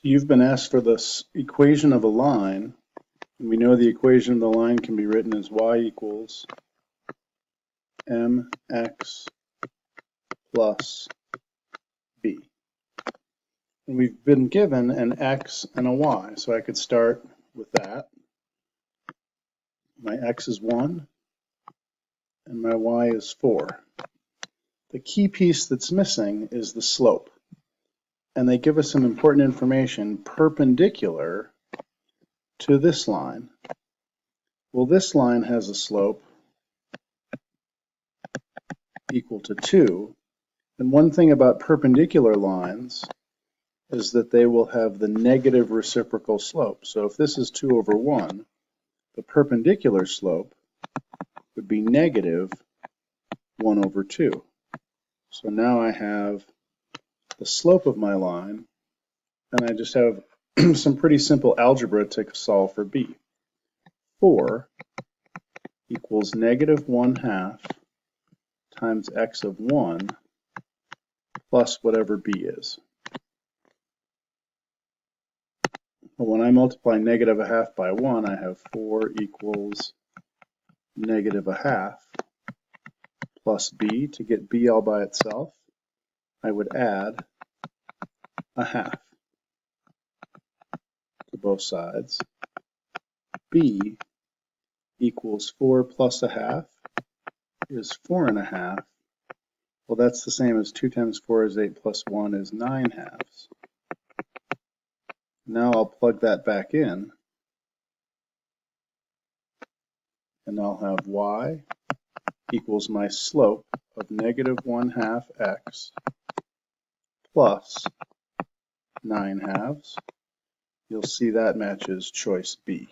So you've been asked for this equation of a line, and we know the equation of the line can be written as y equals mx plus b. And we've been given an x and a y, so I could start with that. My x is 1, and my y is 4. The key piece that's missing is the slope. And they give us some important information perpendicular to this line. Well, this line has a slope equal to 2. And one thing about perpendicular lines is that they will have the negative reciprocal slope. So if this is 2 over 1, the perpendicular slope would be negative 1 over 2. So now I have the slope of my line, and I just have some pretty simple algebra to solve for b. 4 equals negative 1/2 times x of 1 plus whatever b is. Well, when I multiply negative 1/2 by 1, I have 4 equals negative 1/2 plus b. To get b all by itself, I would add 1/2 to both sides. b equals 4 plus 1/2 is 4 1/2. Well, that's the same as 2 times 4 is 8 plus 1 is 9/2. Now I'll plug that back in, and I'll have y equals my slope of negative 1/2 x plus 9/2. You'll see that matches choice B.